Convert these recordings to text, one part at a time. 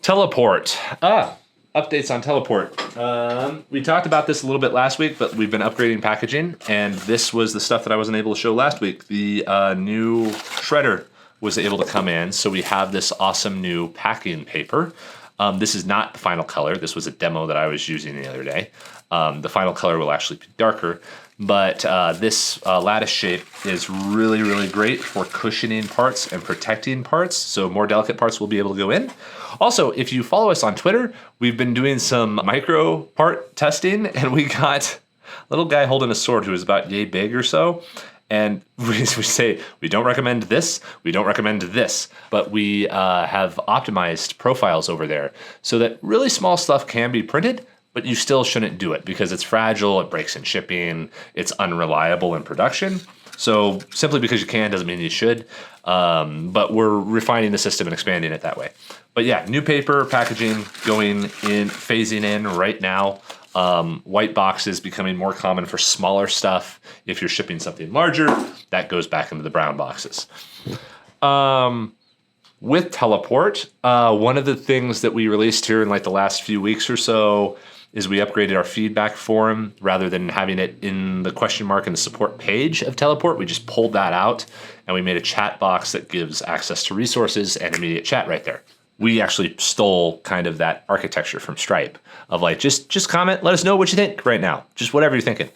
Teleport. Updates on Teleport. We talked about this a little bit last week, but we've been upgrading packaging, and this was the stuff that I wasn't able to show last week. The new shredder was able to come in, so we have this awesome new packing paper. This is not the final color. This was a demo that I was using the other day. The final color will actually be darker, but this lattice shape is really, really great for cushioning parts and protecting parts, so more delicate parts will be able to go in. Also, if you follow us on Twitter, we've been doing some micro part testing, and we got a little guy holding a sword who is about yay big or so. And we say, we don't recommend this, we don't recommend this, but we have optimized profiles over there so that really small stuff can be printed, but you still shouldn't do it because it's fragile, it breaks in shipping, it's unreliable in production. So simply because you can doesn't mean you should, but we're refining the system and expanding it that way. But yeah, new paper packaging going in, phasing in right now. White boxes becoming more common for smaller stuff. If you're shipping something larger, that goes back into the brown boxes. With Teleport, one of the things that we released here in like the last few weeks or so is we upgraded our feedback form. Rather than having it in the question mark in the support page of Teleport, we just pulled that out and we made a chat box that gives access to resources and immediate chat right there. We actually stole kind of that architecture from Stripe of like, just comment, let us know what you think right now. Just whatever you're thinking.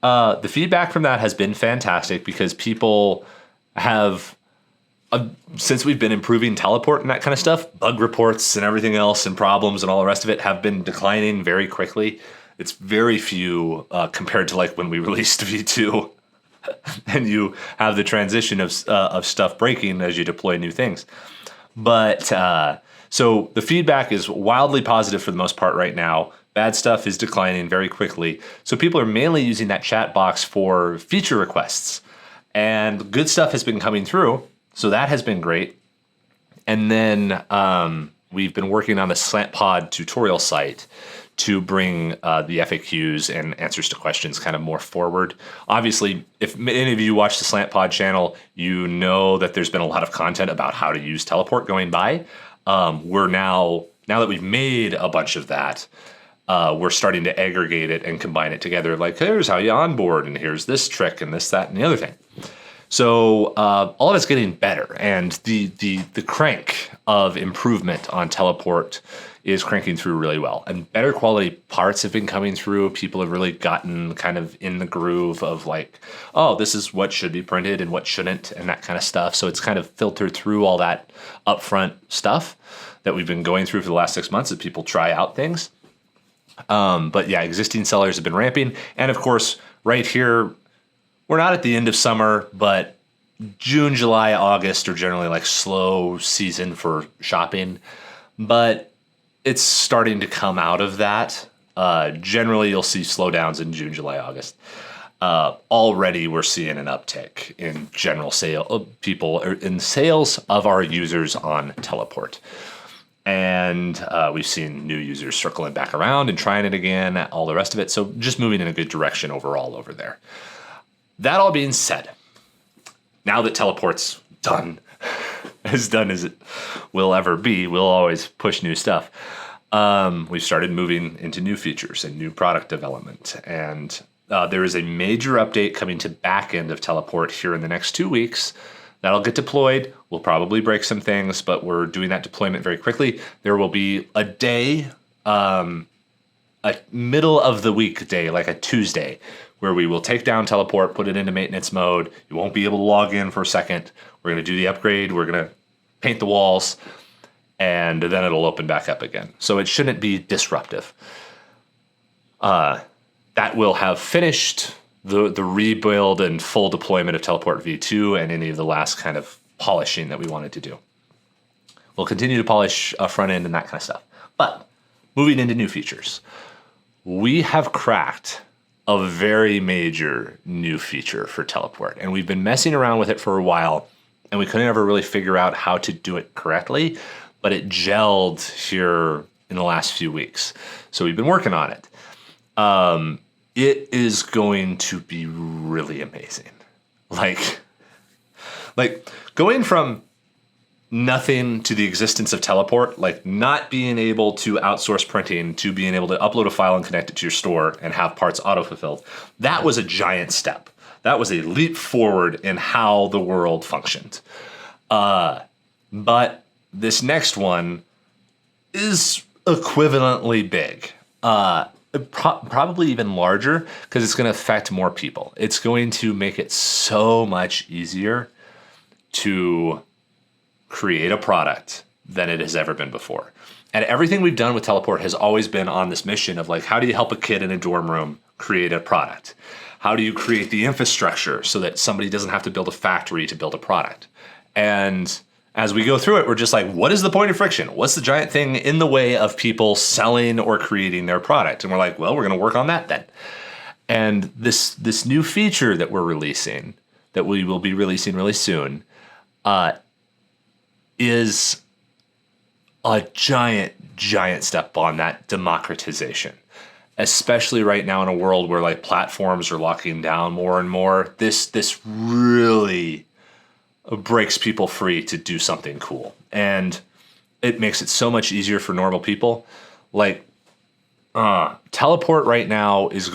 The feedback from that has been fantastic because people have, since we've been improving Teleport and that kind of stuff, bug reports and everything else and problems and all the rest of it have been declining very quickly. It's very few compared to like when we released V2 and you have the transition of stuff breaking as you deploy new things. But so the feedback is wildly positive for the most part right now. Bad stuff is declining very quickly. So people are mainly using that chat box for feature requests. And good stuff has been coming through. So that has been great. And then we've been working on the Slant POD tutorial site to bring the FAQs and answers to questions kind of more forward. Obviously, if any of you watch the Slant POD channel, you know that there's been a lot of content about how to use Teleport going by. We're now that we've made a bunch of that, we're starting to aggregate it and combine it together. Like, here's how you onboard, and here's this trick, and this, that, and the other thing. So all of it's getting better, and the crank of improvement on Teleport is cranking through really well. And better quality parts have been coming through. People have really gotten kind of in the groove of like, oh, this is what should be printed and what shouldn't and that kind of stuff. So it's kind of filtered through all that upfront stuff that we've been going through for the last 6 months as people try out things. But yeah, existing sellers have been ramping. And of course, right here, we're not at the end of summer, but June, July, August are generally like slow season for shopping. But it's starting to come out of that. Generally, you'll see slowdowns in June, July, August. Already, we're seeing an uptick in general in sales of our users on Teleport. And we've seen new users circling back around and trying it again, all the rest of it. So just moving in a good direction overall over there. That all being said, now that Teleport's done as it will ever be, we'll always push new stuff. We've started moving into new features and new product development. And there is a major update coming to back end of Teleport here in the next 2 weeks. That'll get deployed. We'll probably break some things, but we're doing that deployment very quickly. There will be a day, a middle of the week day, like a Tuesday, where we will take down Teleport, put it into maintenance mode. You won't be able to log in for a second. We're going to do the upgrade. We're going to paint the walls, and then it'll open back up again. So it shouldn't be disruptive. That will have finished the rebuild and full deployment of Teleport V2 and any of the last kind of polishing that we wanted to do. We'll continue to polish front end and that kind of stuff. But moving into new features, we have cracked a very major new feature for Teleport. And we've been messing around with it for a while, and we couldn't ever really figure out how to do it correctly, but it gelled here in the last few weeks. So we've been working on it. It is going to be really amazing. Like going from nothing to the existence of Teleport, like not being able to outsource printing to being able to upload a file and connect it to your store and have parts auto-fulfilled. That was a giant step. That was a leap forward in how the world functioned. But this next one is equivalently big. Probably even larger because it's going to affect more people. It's going to make it so much easier to create a product than it has ever been before. And everything we've done with Teleport has always been on this mission of like, how do you help a kid in a dorm room create a product? How do you create the infrastructure so that somebody doesn't have to build a factory to build a product? And as we go through it, we're just like, what is the point of friction? What's the giant thing in the way of people selling or creating their product? And we're like, well, we're going to work on that then. And this new feature that we're releasing, that we will be releasing really soon, is a giant step on that democratization. Especially right now in a world where like platforms are locking down more and more, this really breaks people free to do something cool, and it makes it so much easier for normal people. Like Teleport right now is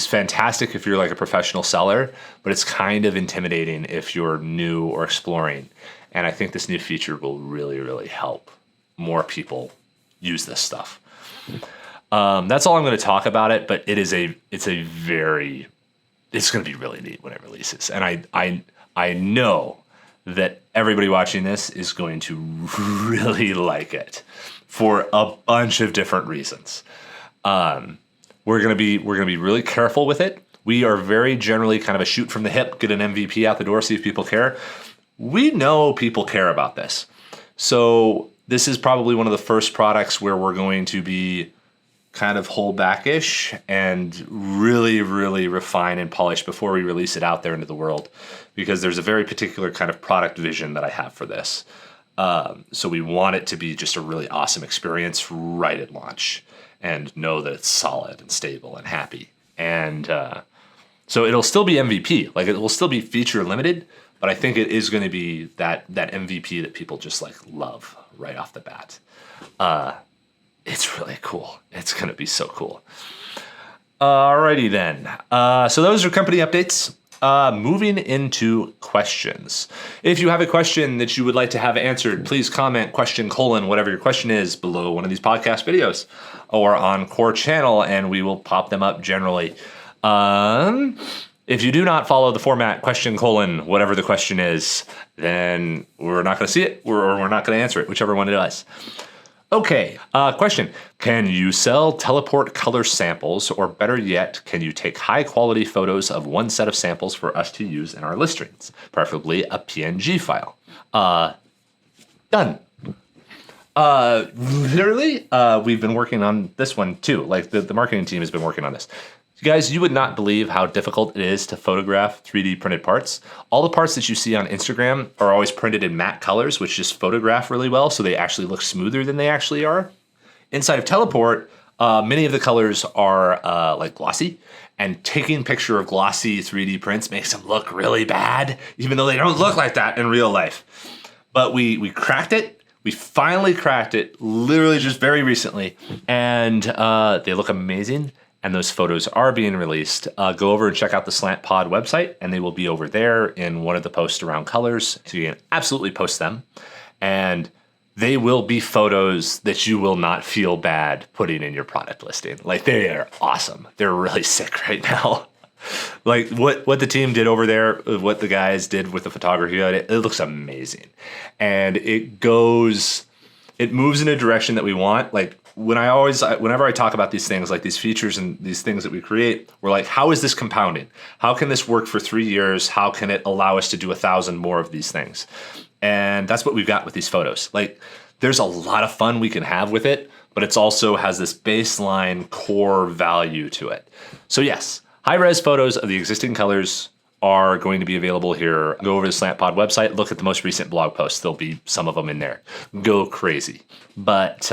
fantastic if you're like a professional seller, but it's kind of intimidating if you're new or exploring. And I think this new feature will really help more people use this stuff. That's all I'm going to talk about it, but it's going to be really neat when it releases. And I know that everybody watching this is going to really like it for a bunch of different reasons. We're going to be really careful with it. We are very generally kind of a shoot from the hip, get an MVP out the door, see if people care. We know people care about this. So this is probably one of the first products where we're going to be kind of hold back-ish and really refine and polish before we release it out there into the world, because there's a very particular kind of product vision that I have for this. So we want it to be just a really awesome experience right at launch and know that it's solid and stable and happy. And so it'll still be MVP, like it will still be feature limited, but I think it is going to be that MVP that people just like love right off the bat. It's really cool. It's going to be so cool. Alrighty then. So those are company updates. Moving into questions. If you have a question that you would like to have answered, please comment question : whatever your question is below one of these podcast videos or on Core Channel, and we will pop them up generally. If you do not follow the format question : whatever the question is, then we're not going to see it or we're not going to answer it, whichever one it is. Okay, question. Can you sell Teleport color samples, or better yet, can you take high quality photos of one set of samples for us to use in our listings, preferably a PNG file? Done. Literally, we've been working on this one too. Like the marketing team has been working on this. Guys, you would not believe how difficult it is to photograph 3D printed parts. All the parts that you see on Instagram are always printed in matte colors, which just photograph really well, so they actually look smoother than they actually are. Inside of Teleport, many of the colors are like glossy, and taking picture of glossy 3D prints makes them look really bad, even though they don't look like that in real life. But we cracked it. We finally cracked it, literally just very recently, and they look amazing. And those photos are being released. Go over and check out the Slant POD website, and they will be over there in one of the posts around colors. So you can absolutely post them. And they will be photos that you will not feel bad putting in your product listing. Like, they are awesome. They're really sick right now. Like what the team did over there, what the guys did with the photography, it looks amazing. And it moves in a direction that we want. Like, whenever I talk about these things, like these features and these things that we create, we're like, how is this compounding? How can this work for 3 years? How can it allow us to do 1,000 more of these things? And that's what we've got with these photos. Like, there's a lot of fun we can have with it, but it's also has this baseline core value to it. So yes, high-res photos of the existing colors are going to be available here. Go over to the Slant POD website, look at the most recent blog posts. There'll be some of them in there. Go crazy. But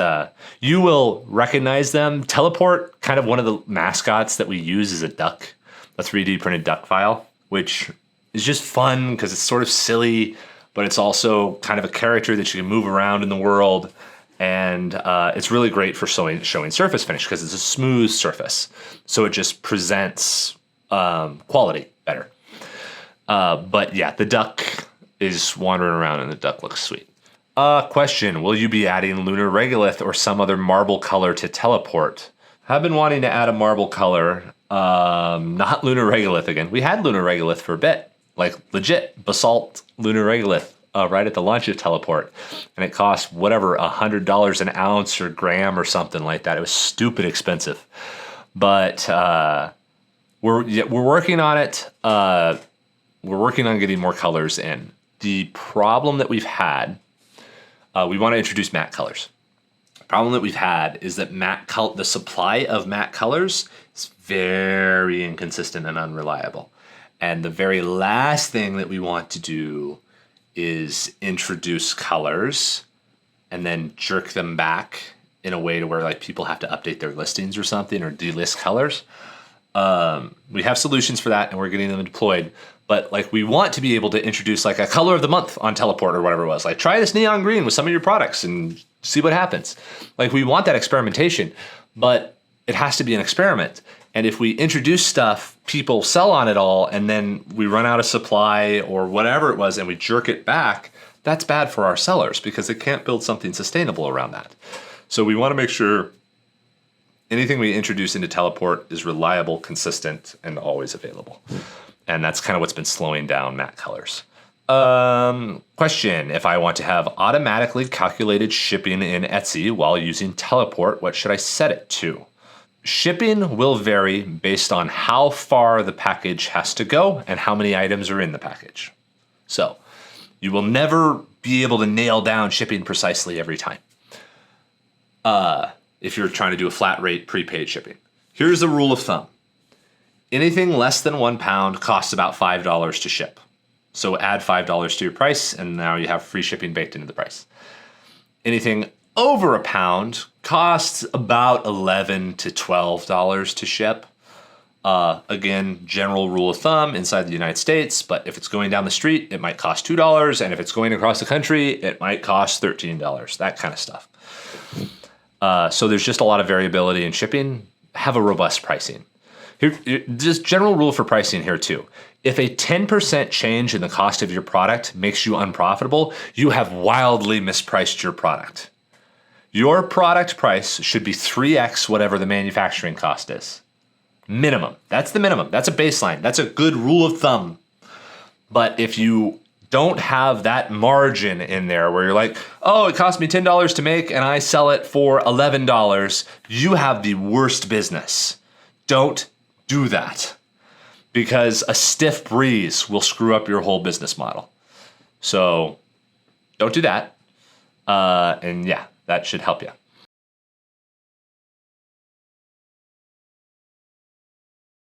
you will recognize them. Teleport, kind of one of the mascots that we use, is a duck, a 3D printed duck file, which is just fun because it's sort of silly, but it's also kind of a character that you can move around in the world. And it's really great for showing surface finish because it's a smooth surface. So it just presents quality better. But yeah, the duck is wandering around and the duck looks sweet. Question, will you be adding lunar regolith or some other marble color to teleport? I've been wanting to add a marble color, not lunar regolith again. We had lunar regolith for a bit, like legit basalt lunar regolith right at the launch of teleport. And it cost whatever, $100 an ounce or gram or something like that. It was stupid expensive. But we're working on it. We're working on getting more colors in. The problem that we've had, we want to introduce matte colors. The problem that we've had is that the supply of matte colors is very inconsistent and unreliable. And the very last thing that we want to do is introduce colors and then jerk them back in a way to where like people have to update their listings or something or delist colors. We have solutions for that and we're getting them deployed. But like we want to be able to introduce like a color of the month on teleport or whatever it was. Like try this neon green with some of your products and see what happens. Like we want that experimentation, but it has to be an experiment. And if we introduce stuff, people sell on it all, and then we run out of supply or whatever it was and we jerk it back, that's bad for our sellers because they can't build something sustainable around that. So we want to make sure anything we introduce into teleport is reliable, consistent, and always available. And that's kind of what's been slowing down matte colors. Question, if I want to have automatically calculated shipping in Etsy while using teleport, what should I set it to? Shipping will vary based on how far the package has to go and how many items are in the package. So you will never be able to nail down shipping precisely every time. If you're trying to do a flat rate prepaid shipping. Here's a rule of thumb. Anything less than 1 pound costs about $5 to ship. So add $5 to your price and now you have free shipping baked into the price. Anything over a pound costs about $11 to $12 to ship. Again, general rule of thumb inside the United States, but if it's going down the street, it might cost $2. And if it's going across the country, it might cost $13, that kind of stuff. So there's just a lot of variability in shipping. Have a robust pricing. Here, just general rule for pricing here too. If a 10% change in the cost of your product makes you unprofitable, you have wildly mispriced your product. Your product price should be 3x whatever the manufacturing cost is. Minimum. That's the minimum. That's a baseline. That's a good rule of thumb. But if you don't have that margin in there where you're like, oh, it cost me $10 to make and I sell it for $11, you have the worst business. Don't do that because a stiff breeze will screw up your whole business model. So don't do that. And yeah, that should help you.